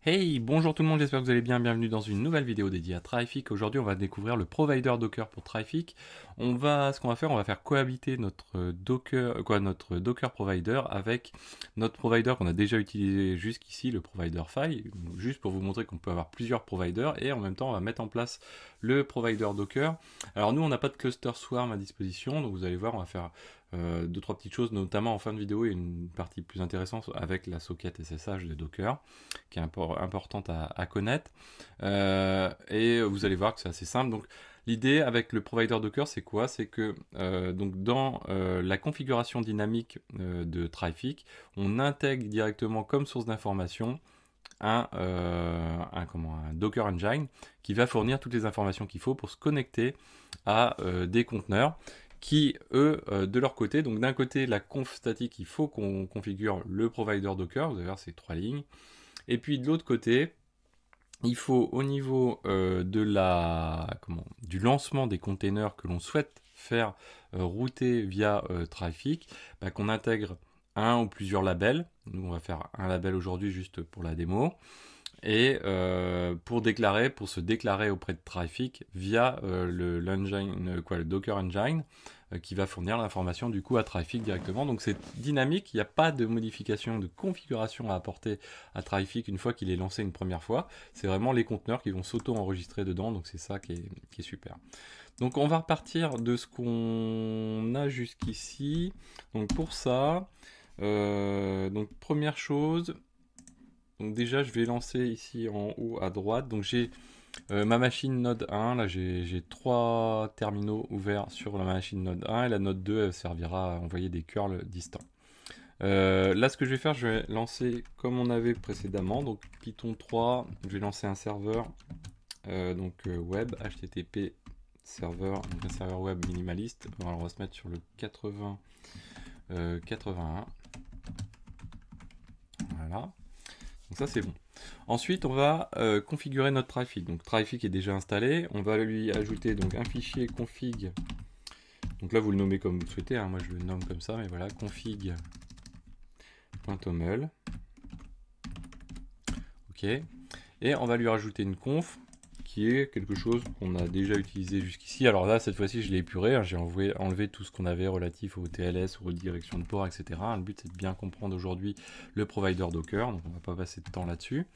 Hey, bonjour tout le monde, j'espère que vous allez bien, bienvenue dans une nouvelle vidéo dédiée à Traefik. Aujourd'hui on va découvrir le provider Docker pour Traefik. Ce qu'on va faire, on va faire cohabiter notre notre Docker provider avec notre provider qu'on a déjà utilisé jusqu'ici, le provider file, juste pour vous montrer qu'on peut avoir plusieurs providers et en même temps on va mettre en place le provider Docker. Alors nous on n'a pas de cluster Swarm à disposition, donc vous allez voir on va faire deux trois petites choses, notamment en fin de vidéo il y a une partie plus intéressante avec la socket SSH de Docker qui est importante à connaître. Et vous allez voir que c'est assez simple. Donc, l'idée avec le provider Docker, c'est quoi? C'est que donc dans la configuration dynamique de Traefik, on intègre directement comme source d'information un Docker Engine qui va fournir toutes les informations qu'il faut pour se connecter à des conteneurs qui, eux, de leur côté, donc d'un côté, la conf statique, il faut qu'on configure le provider Docker, vous allez voir ces trois lignes, et puis de l'autre côté, il faut au niveau du lancement des containers que l'on souhaite faire router via Traefik, qu'on intègre un ou plusieurs labels. Nous on va faire un label aujourd'hui juste pour la démo. Et pour se déclarer auprès de Traefik via le Docker Engine qui va fournir l'information du coup à Traefik directement. Donc c'est dynamique, il n'y a pas de modification de configuration à apporter à Traefik une fois qu'il est lancé une première fois. C'est vraiment les conteneurs qui vont s'auto-enregistrer dedans, donc c'est ça qui est super. Donc on va repartir de ce qu'on a jusqu'ici. Donc pour ça, donc première chose, donc déjà, je vais lancer ici en haut à droite. Donc j'ai ma machine Node 1. Là, j'ai trois terminaux ouverts sur la machine Node 1. Et la Node 2, elle servira à envoyer des curls distants. Là, ce que je vais faire, je vais lancer comme on avait précédemment. Donc Python 3, je vais lancer un serveur web, HTTP serveur, donc un serveur web minimaliste. Alors, on va se mettre sur le 81. Voilà. Donc ça c'est bon. Ensuite on va configurer notre Traefik. Donc Traefik est déjà installé. On va lui ajouter donc un fichier config. Donc là vous le nommez comme vous le souhaitez. Moi je le nomme comme ça, mais voilà, config.toml. Ok. Et on va lui rajouter une conf qui est quelque chose qu'on a déjà utilisé jusqu'ici. Alors là, cette fois-ci, je l'ai épuré. J'ai enlevé tout ce qu'on avait relatif au TLS, aux redirections de port, etc. Le but, c'est de bien comprendre aujourd'hui le provider Docker. Donc, on ne va pas passer de temps là-dessus.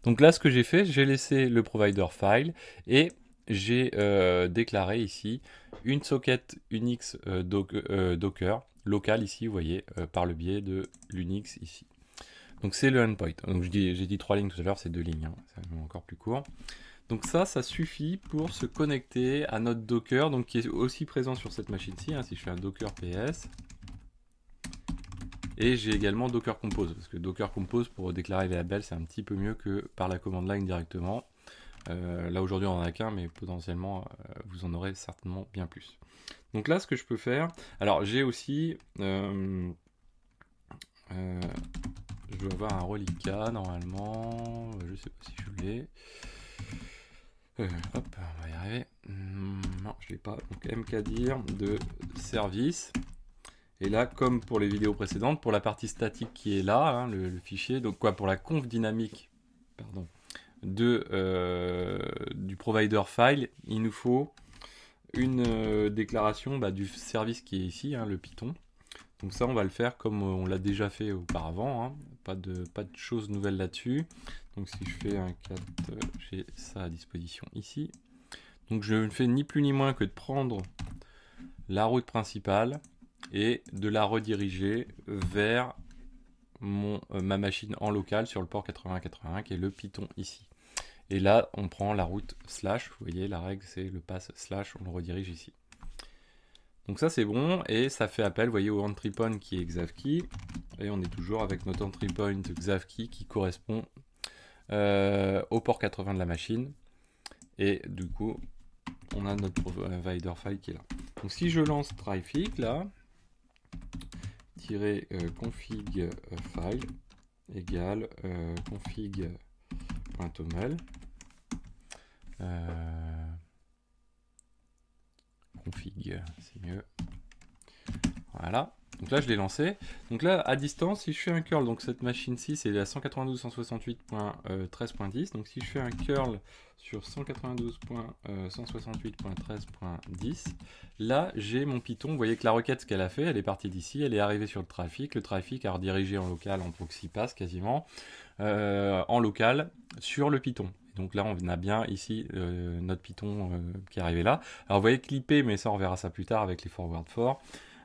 Donc là, ce que j'ai fait, j'ai laissé le provider file et j'ai déclaré ici une socket Unix Docker locale ici, vous voyez, par le biais de l'Unix ici. Donc c'est le endpoint. Donc j'ai dit 3 lignes tout à l'heure, c'est 2 lignes, c'est encore plus court. Donc ça suffit pour se connecter à notre Docker, donc qui est aussi présent sur cette machine-ci. Si je fais un Docker PS, et j'ai également Docker Compose, parce que Docker Compose pour déclarer les labels, c'est un petit peu mieux que par la commande line directement. Là aujourd'hui on en a qu'un, mais potentiellement vous en aurez certainement bien plus. Donc là ce que je peux faire, alors j'ai aussi, je dois avoir un reliquat normalement, je sais pas si je l'ai. Hop, on va y arriver. Non, je l'ai pas. Donc mkdir de service. Et là, comme pour les vidéos précédentes, pour la partie statique qui est là, le fichier, donc pour la conf dynamique, pardon, du provider file, il nous faut une déclaration du service qui est ici, le Python. Donc ça, on va le faire comme on l'a déjà fait auparavant, pas de choses nouvelles là-dessus. Donc si je fais un cat, j'ai ça à disposition ici. Donc je ne fais ni plus ni moins que de prendre la route principale et de la rediriger vers ma machine en local sur le port 8081 qui est le Python ici. Et là, on prend la route slash, vous voyez, la règle c'est le pass slash, on le redirige ici. Donc ça c'est bon, et ça fait appel, vous voyez, au entry point qui est Xavkey, et on est toujours avec notre entry point Xavkey qui correspond au port 80 de la machine, et du coup, on a notre provider file qui est là. Donc si je lance Traefik là, config file égale config.toml, config, c'est mieux. Voilà. Donc là, je l'ai lancé. Donc là, à distance, si je fais un curl, donc cette machine-ci, c'est la 192.168.13.10. Donc si je fais un curl sur 192.168.13.10, là, j'ai mon Python. Vous voyez que la requête, ce qu'elle a fait, elle est partie d'ici, elle est arrivée sur le trafic. Le trafic a redirigé en local, en proxy pass quasiment, en local sur le Python. Donc là, on a bien ici notre Python qui est arrivé là. Alors vous voyez que l'IP, mais ça, on verra ça plus tard avec les forward for.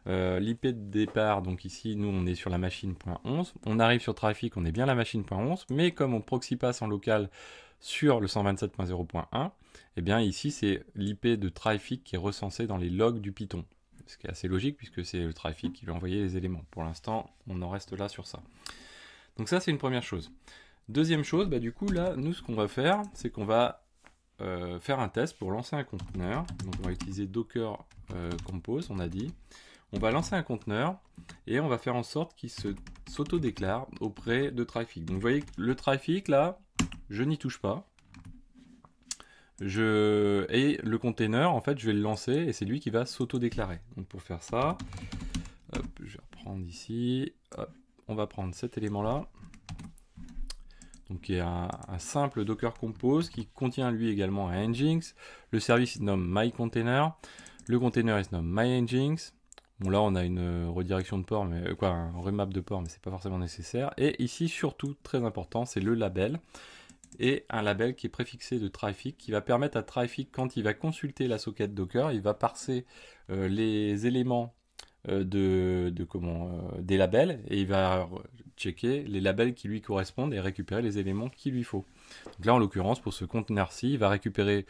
L'IP de départ, donc ici, nous, on est sur la machine .11. On arrive sur trafic, on est bien la machine .11, mais comme on proxy pass en local sur le 127.0.1, et bien ici, c'est l'IP de trafic qui est recensé dans les logs du Python. Ce qui est assez logique, puisque c'est le trafic qui lui a envoyé les éléments. Pour l'instant, on en reste là sur ça. Donc ça, c'est une première chose. Deuxième chose, du coup, là, nous, ce qu'on va faire, c'est qu'on va faire un test pour lancer un conteneur. Donc on va utiliser Docker Compose, on a dit. On va lancer un conteneur et on va faire en sorte qu'il s'auto-déclare auprès de Trafic. Donc vous voyez que le Trafic, là, je n'y touche pas. Et le container, en fait, je vais le lancer et c'est lui qui va s'auto-déclarer. Donc pour faire ça, hop, je vais reprendre ici. Hop, on va prendre cet élément-là. Donc qui est un simple Docker Compose qui contient lui également un Nginx. Le service se nomme myContainer. Le container il se nomme myNginx. Bon là on a une redirection de port, mais un remap de port, mais c'est pas forcément nécessaire. Et ici surtout très important, c'est le label. Et un label qui est préfixé de Trafic, qui va permettre à Trafic, quand il va consulter la socket Docker, il va parser les éléments des labels et il va checker les labels qui lui correspondent et récupérer les éléments qu'il lui faut. Donc là en l'occurrence pour ce conteneur-ci, il va récupérer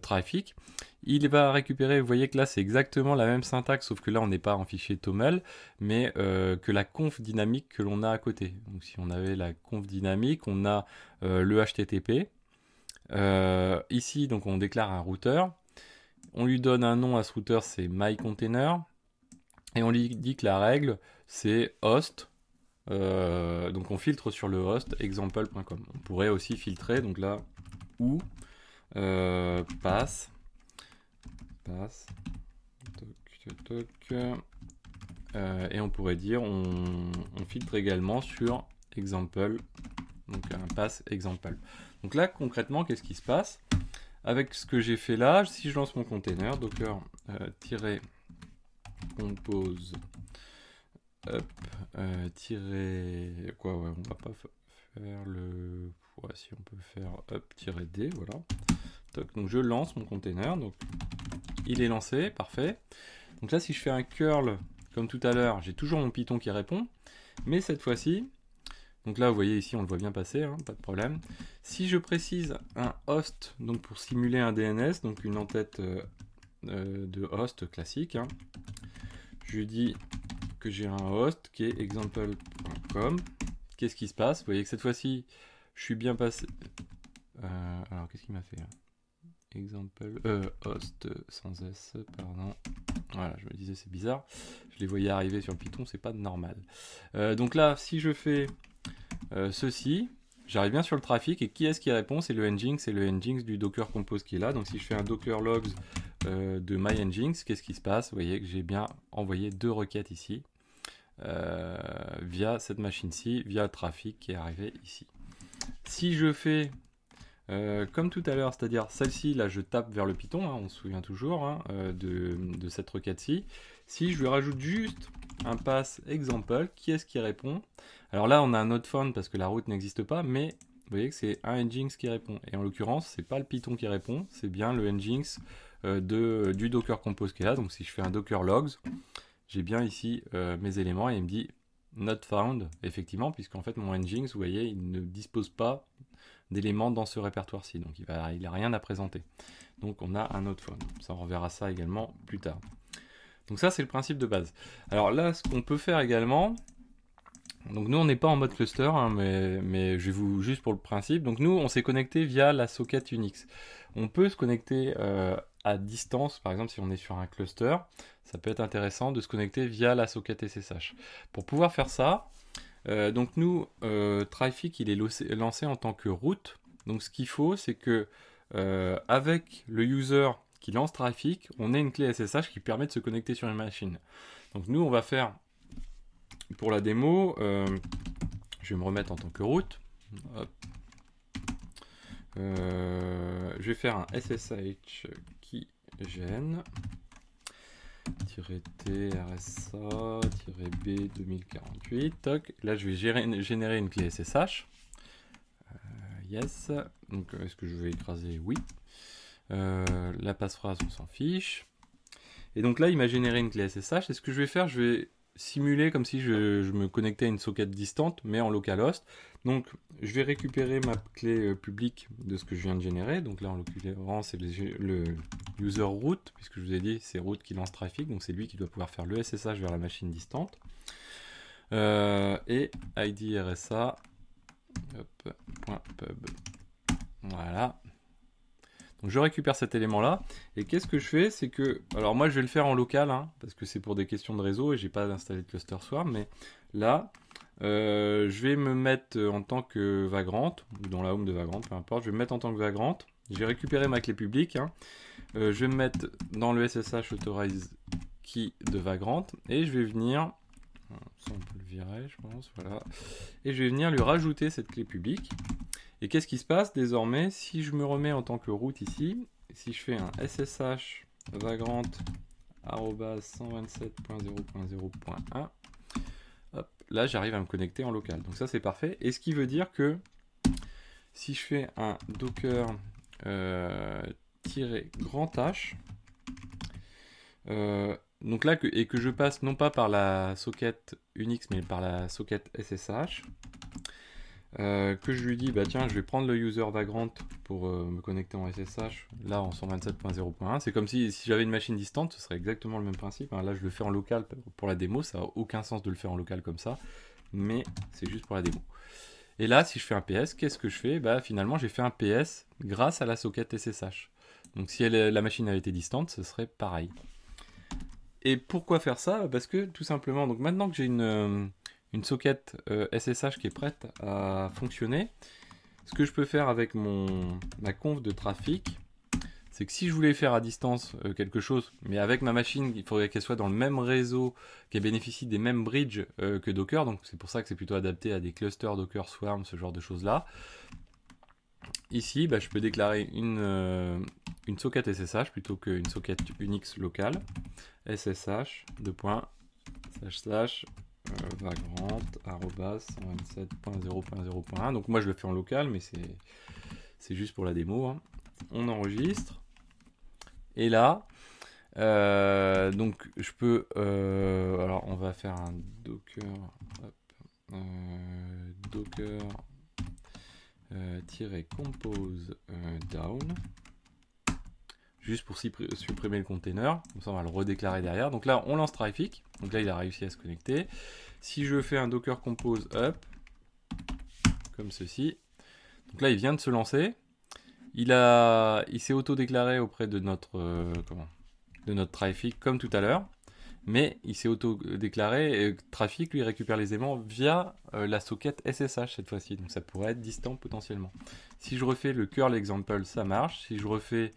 Trafic. Il va récupérer, vous voyez que là c'est exactement la même syntaxe, sauf que là on n'est pas en fichier TOML, mais que la conf dynamique que l'on a à côté. Donc si on avait la conf dynamique, on a le HTTP. Ici donc on déclare un routeur. On lui donne un nom à ce routeur, c'est myContainer. Et on lui dit que la règle, c'est host. Donc on filtre sur le host example.com. On pourrait aussi filtrer, donc là, où passe. Et on pourrait dire, on filtre également sur example. Donc un pass example. Donc là, concrètement, qu'est-ce qui se passe? Avec ce que j'ai fait là, si je lance mon container, docker compose up quoi, ouais, on va pas faire le, ouais, si on peut faire up-d, voilà. Toc, donc je lance mon container, donc il est lancé, parfait. Donc là si je fais un curl comme tout à l'heure, j'ai toujours mon Python qui répond, mais cette fois-ci, donc là vous voyez ici on le voit bien passer, hein, pas de problème. Si je précise un host, donc pour simuler un DNS, donc une entête de host classique, hein, je dis que j'ai un host qui est example.com. Qu'est-ce qui se passe? Vous voyez que cette fois-ci, je suis bien passé. Alors, qu'est-ce qu'il m'a fait là? Example, host sans S, pardon. Voilà, je me disais c'est bizarre. Je les voyais arriver sur le Python, c'est pas normal. Donc là, si je fais ceci, j'arrive bien sur le trafic et qui est-ce qui répond? C'est le Nginx, c'est le Nginx du Docker Compose qui est là. Donc si je fais un docker logs de myNginx, qu'est-ce qui se passe? Vous voyez que j'ai bien envoyé deux requêtes ici via cette machine-ci, via le trafic qui est arrivé ici. Si je fais comme tout à l'heure, c'est-à-dire celle-ci, là je tape vers le Python, hein, on se souvient toujours hein, de cette requête-ci. Si je lui rajoute juste un pass example, qui est-ce qui répond? Alors là on a un outFound parce que la route n'existe pas, mais vous voyez que c'est un Nginx qui répond. Et en l'occurrence, c'est pas le Python qui répond, c'est bien le Nginx du Docker Compose qui est là. Donc si je fais un docker logs, j'ai bien ici mes éléments et il me dit not found, effectivement, puisqu'en fait mon Nginx, vous voyez, il ne dispose pas d'éléments dans ce répertoire-ci, donc il n'a rien à présenter. Donc on a un not found. Ça, on reverra ça également plus tard. Donc ça, c'est le principe de base. Alors là, ce qu'on peut faire également, donc nous, on n'est pas en mode cluster, hein, mais je vais vous, juste pour le principe, donc nous, on s'est connecté via la socket Unix. On peut se connecter à distance, par exemple, si on est sur un cluster, ça peut être intéressant de se connecter via la socket SSH. Pour pouvoir faire ça, donc nous, Trafic, il est lancé en tant que route. Donc ce qu'il faut, c'est que avec le user qui lance Trafic, on ait une clé SSH qui permet de se connecter sur une machine. Donc nous, on va faire pour la démo, je vais me remettre en tant que root. Hop. Je vais faire un SSH qui gêne -t rsa-b 2048. Toc. Là, je vais générer une clé SSH. Yes. Donc, est-ce que je vais écraser? Oui. La passphrase, on s'en fiche. Et donc là, il m'a généré une clé SSH. Et ce que je vais faire, je vais simuler comme si je me connectais à une socket distante, mais en localhost. Donc, je vais récupérer ma clé publique de ce que je viens de générer. Donc là, en l'occurrence, c'est le user root, puisque je vous ai dit, c'est root qui lance trafic. Donc, c'est lui qui doit pouvoir faire le SSH vers la machine distante. Et ID RSA, .pub. Voilà. Donc je récupère cet élément-là, et qu'est-ce que je fais, c'est que, alors moi je vais le faire en local, hein, parce que c'est pour des questions de réseau, et j'ai pas installé de cluster swarm, mais là, je vais me mettre en tant que Vagrant, ou dans la home de Vagrant, peu importe, je vais me mettre en tant que Vagrant, je vais récupérer ma clé publique, hein, je vais me mettre dans le SSH authorize key de Vagrant, et je vais venir, ça on peut le virer je pense, voilà, et je vais venir lui rajouter cette clé publique. Et qu'est-ce qui se passe désormais si je me remets en tant que root ici, si je fais un SSH vagrant @127.0.0.1, hop, là j'arrive à me connecter en local. Donc ça c'est parfait. Et ce qui veut dire que si je fais un docker -grand H, donc là et que je passe non pas par la socket Unix mais par la socket SSH, que je lui dis, bah tiens, je vais prendre le user Vagrant pour me connecter en SSH, là en 127.0.1. C'est comme si j'avais une machine distante, ce serait exactement le même principe. Hein. Là, je le fais en local pour la démo, ça n'a aucun sens de le faire en local comme ça, mais c'est juste pour la démo. Et là, si je fais un PS, qu'est-ce que je fais? Bah finalement, j'ai fait un PS grâce à la socket SSH. Donc si la machine avait été distante, ce serait pareil. Et pourquoi faire ça? Parce que tout simplement, donc maintenant que j'ai une socket SSH qui est prête à fonctionner, ce que je peux faire avec ma conf de trafic, c'est que si je voulais faire à distance quelque chose, mais avec ma machine, il faudrait qu'elle soit dans le même réseau, qu'elle bénéficie des mêmes bridges que Docker, donc c'est pour ça que c'est plutôt adapté à des clusters Docker Swarm, ce genre de choses-là. Ici, bah, je peux déclarer une socket SSH plutôt qu'une socket Unix locale, SSH, vagrant @127.0.0.1. Donc moi je le fais en local, mais c'est juste pour la démo. Hein. On enregistre. Et là, donc je peux... alors on va faire un docker... docker -compose down. Juste pour supprimer le container, comme ça on va le redéclarer derrière. Donc là on lance Traffic, donc là il a réussi à se connecter. Si je fais un docker compose up, comme ceci, donc là il vient de se lancer, il s'est auto-déclaré auprès de notre Traffic comme tout à l'heure, mais il s'est auto-déclaré et Traffic lui récupère les éléments via la socket SSH cette fois-ci, donc ça pourrait être distant potentiellement. Si je refais le curl example, ça marche. Si je refais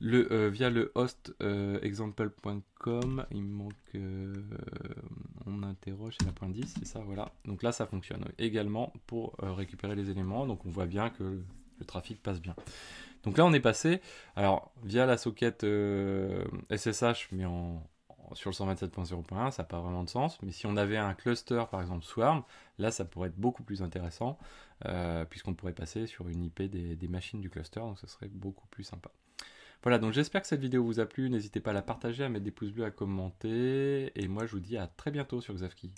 via le host example.com, il me manque, on interroge, c'est la point 10, c'est ça, voilà. Donc là, ça fonctionne également pour récupérer les éléments. Donc on voit bien que le trafic passe bien. Donc là, on est passé, alors via la socket SSH, mais sur le 127.0.1, ça n'a pas vraiment de sens. Mais si on avait un cluster, par exemple Swarm, là, ça pourrait être beaucoup plus intéressant, puisqu'on pourrait passer sur une IP des machines du cluster, donc ça serait beaucoup plus sympa. Voilà, donc j'espère que cette vidéo vous a plu. N'hésitez pas à la partager, à mettre des pouces bleus, à commenter. Et moi, je vous dis à très bientôt sur Xavki.